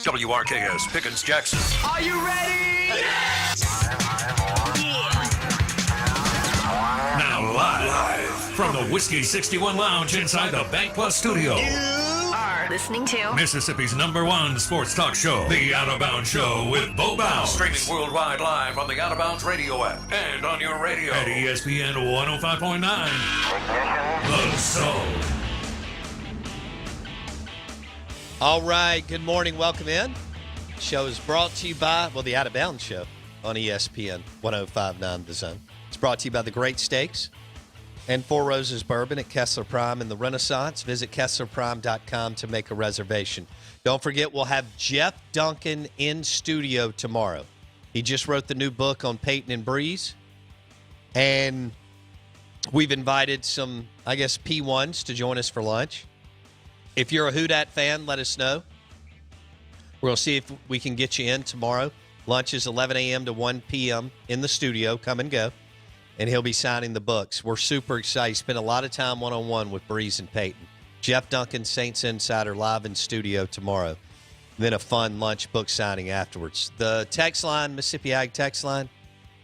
WRKS Pickens Jackson. Are you ready? Yes! Now live from the Whiskey 61 Lounge inside the Bank Plus studio. You are listening to Mississippi's '1 sports talk show, The Out of Bounds Show with Bo Bounds. Streaming worldwide live on the Out of Bounds radio app and on your radio at ESPN 105.9. The Zone. All right, good morning. Welcome in. The show is brought to you by, the Out of Bounds Show on ESPN 105.9 The Zone. It's brought to you by the Great Steaks and Four Roses Bourbon at Kessler Prime in the Renaissance. Visit KesslerPrime.com to make a reservation. Don't forget, we'll have Jeff Duncan in studio tomorrow. He just wrote the new book on Peyton and Breeze. And we've invited some, P1s to join us for lunch. If you're a Houdat fan, let us know. We're going to see if we can get you in tomorrow. Lunch is 11 a.m. to 1 p.m. in the studio. Come and go. And he'll be signing the books. We're super excited. Spent a lot of time one-on-one with Breeze and Peyton. Jeff Duncan, Saints Insider, live in studio tomorrow. Then a fun lunch book signing afterwards. The text line, Mississippi Ag text line,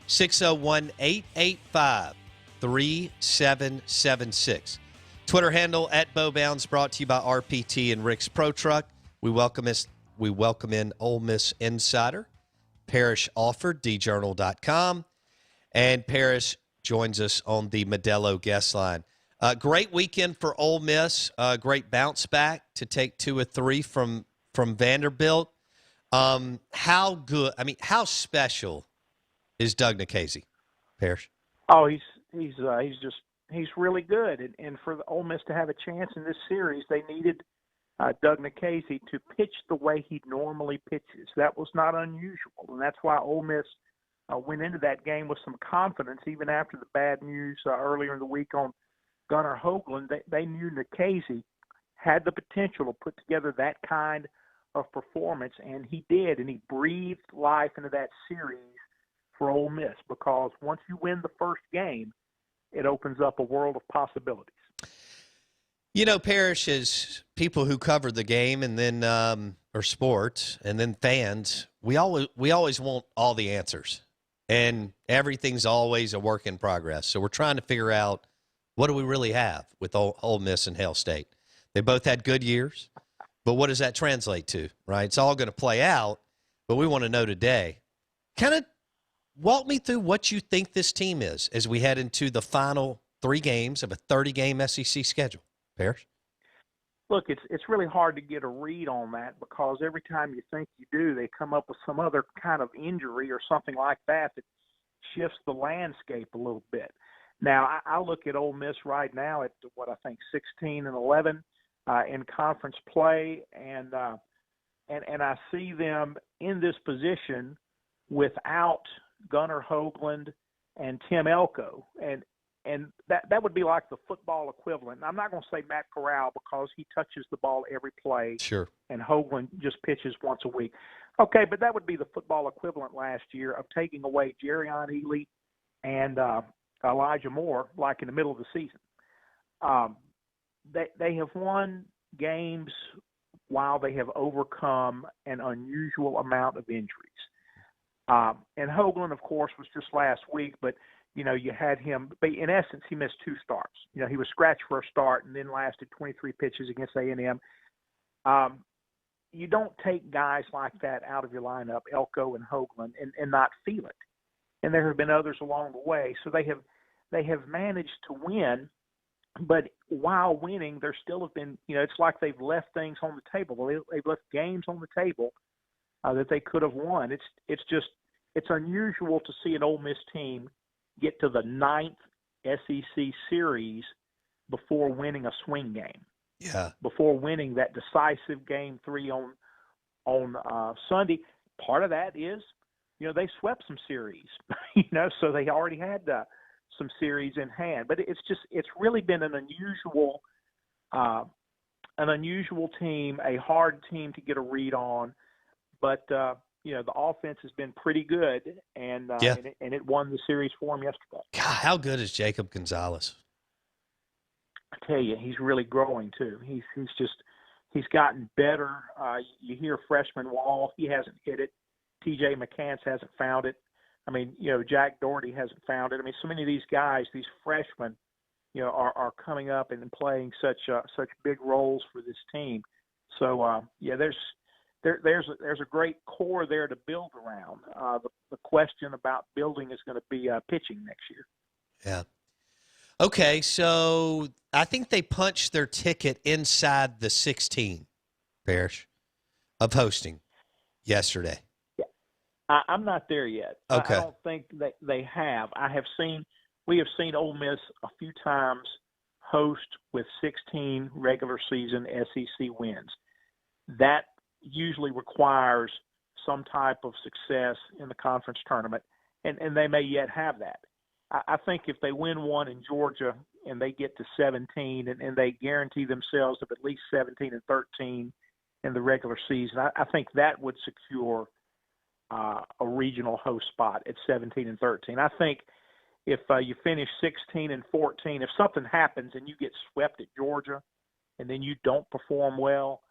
601-885-3776. Twitter handle at BoBounds, brought to you by RPT and Rick's Pro Truck. We welcome in Ole Miss Insider, Parrish Alford, djournal.com. And Parrish joins us on the Modelo guest line. Great weekend for Ole Miss. Great bounce back to take 2 of 3 from Vanderbilt. How special is Doug McAllister, Parrish? Oh, he's really good. And for the Ole Miss to have a chance in this series, they needed Doug McAllister to pitch the way he normally pitches. That was not unusual, and that's why Ole Miss went into that game with some confidence, even after the bad news earlier in the week on Gunnar Hoagland. They knew McAllister had the potential to put together that kind of performance, and he did, and he breathed life into that series for Ole Miss, because once you win the first game, it opens up a world of possibilities. You know, Parrish, is people who cover the game and then or sports and then fans, we always want all the answers. And everything's always a work in progress. So we're trying to figure out, what do we really have with Ole Miss and Hail State? They both had good years, but what does that translate to, right? It's all going to play out, but we want to know today. Kind of walk me through what you think this team is as we head into the final 3 games of a 30-game SEC schedule. Parrish? Look, it's really hard to get a read on that, because every time you think you do, they come up with some other kind of injury or something like that shifts the landscape a little bit. Now, I look at Ole Miss right now at 16-11 in conference play, and I see them in this position without Gunnar Hoagland and Tim Elko, and that would be like the football equivalent. I'm not going to say Matt Corral, because he touches the ball every play. Sure. And Hoagland just pitches once a week. Okay, but that would be the football equivalent last year of taking away Jerrion Ely and Elijah Moore, like in the middle of the season. They have won games while they have overcome an unusual amount of injuries. And Hoagland, of course, was just last week, but you had him, but in essence, he missed 2 starts. He was scratched for a start and then lasted 23 pitches against A&M. You don't take guys like that out of your lineup, Elko and Hoagland, and not feel it. And there have been others along the way. So they have managed to win, but while winning, there still have been, it's like they've left things on the table. They've left games on the table that they could have won. It's unusual to see an Ole Miss team get to the 9th SEC series before winning a swing game. Yeah. Before winning that decisive game 3 on Sunday. Part of that is, they swept some series, so they already had some series in hand. But it's really been an unusual team, a hard team to get a read on. But the offense has been pretty good, and it won the series for him yesterday. God, how good is Jacob Gonzalez? I tell you, he's really growing too. He's just He's gotten better. You hear freshman Wall, he hasn't hit it. T.J. McCants hasn't found it. I mean, Jack Doherty hasn't found it. I mean, so many of these guys, these freshmen, are coming up and playing such big roles for this team. So there's a great core there to build around. The question about building is going to be pitching next year. Yeah. Okay, so I think they punched their ticket inside the 16, Parrish, of hosting yesterday. Yeah. I'm not there yet. Okay. I don't think that they have. We have seen Ole Miss a few times host with 16 regular season SEC wins. That usually requires some type of success in the conference tournament, and they may yet have that. I think if they win one in Georgia and they get to 17 and they guarantee themselves of at least 17 and 13 in the regular season, I think that would secure a regional host spot at 17 and 13. I think if you finish 16 and 14, if something happens and you get swept at Georgia and then you don't perform well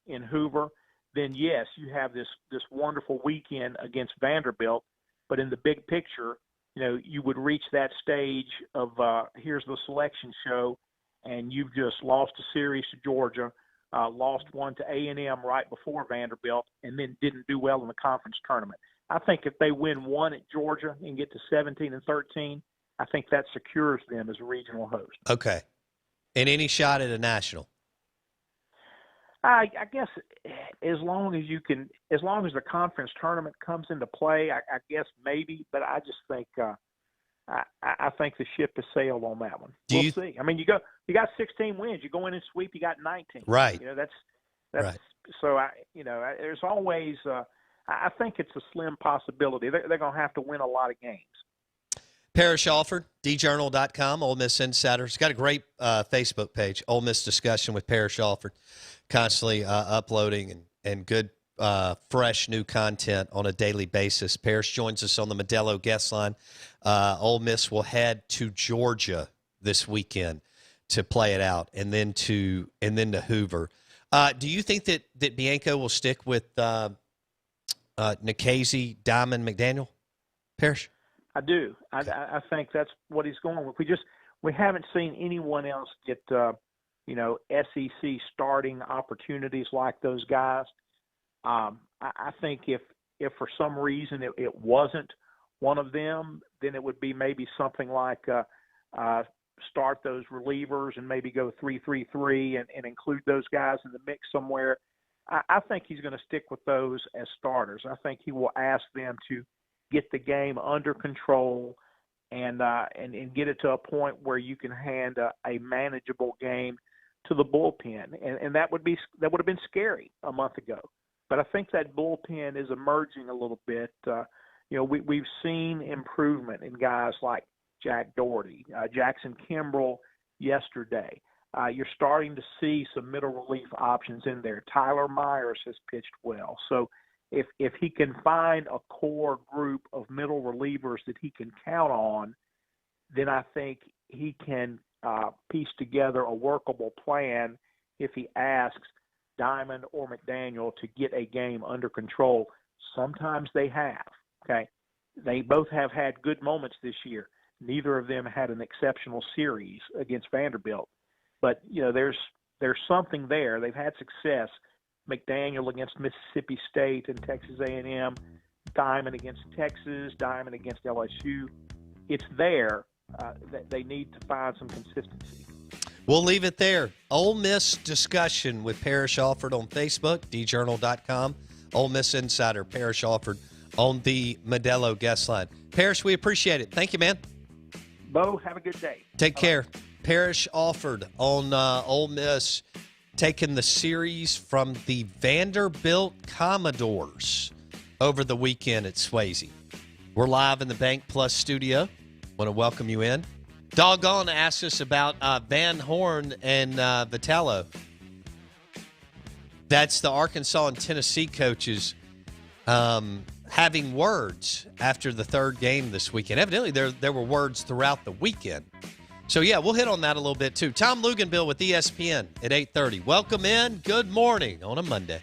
in Hoover, then yes, you have this wonderful weekend against Vanderbilt. But in the big picture, you would reach that stage of here's the selection show, and you've just lost a series to Georgia, lost one to A&M right before Vanderbilt, and then didn't do well in the conference tournament. I think if they win one at Georgia and get to 17 and 13, I think that secures them as a regional host. Okay. And any shot at a national? I guess as long as the conference tournament comes into play, I guess maybe. But I just think I think the ship has sailed on that one. We'll see. I mean, you got 16 wins. You go in and sweep. You got 19. Right. That's right. So there's always. I think it's a slim possibility. They're going to have to win a lot of games. Parrish Alford, djournal.com, Ole Miss Insider. He's got a great Facebook page, Ole Miss Discussion with Parrish Alford, constantly uploading and good, fresh new content on a daily basis. Parrish joins us on the Modelo guest line. Ole Miss will head to Georgia this weekend to play it out, and then to Hoover. Do you think that Bianco will stick with Nikhazy, Diamond, McDaniel, Parrish? I do. I think that's what he's going with. We haven't seen anyone else get SEC starting opportunities like those guys. I think if for some reason it wasn't one of them, then it would be maybe something like start those relievers and maybe go 3-3-3 and include those guys in the mix somewhere. I think he's going to stick with those as starters. I think he will ask them to get the game under control and get it to a point where you can hand a manageable game to the bullpen. And that would have been scary a month ago. But I think that bullpen is emerging a little bit. We've seen improvement in guys like Jack Doherty, Jackson Kimbrell yesterday. You're starting to see some middle relief options in there. Tyler Myers has pitched well. So if he can find a core group of middle relievers that he can count on, then I think he can piece together a workable plan if he asks Diamond or McDaniel to get a game under control. Sometimes they have, okay? They both have had good moments this year. Neither of them had an exceptional series against Vanderbilt. But, there's something there. They've had success. McDaniel against Mississippi State and Texas A&M, Diamond against Texas, Diamond against LSU. It's there. They need to find some consistency. We'll leave it there. Ole Miss Discussion with Parrish Alford on Facebook, djournal.com. Ole Miss Insider, Parrish Alford on the Modelo guest line. Parrish, we appreciate it. Thank you, man. Bo, have a good day. Take care. Parrish Alford on Ole Miss, taking the series from the Vanderbilt Commodores over the weekend at Swayze. We're live in the Bank Plus studio. Want to welcome you in. Doggone asked us about Van Horn and Vitello. That's the Arkansas and Tennessee coaches having words after the third game this weekend. Evidently, there were words throughout the weekend So, yeah, we'll hit on that a little bit, too. Tom Luganbill with ESPN at 8:30. Welcome in. Good morning on a Monday.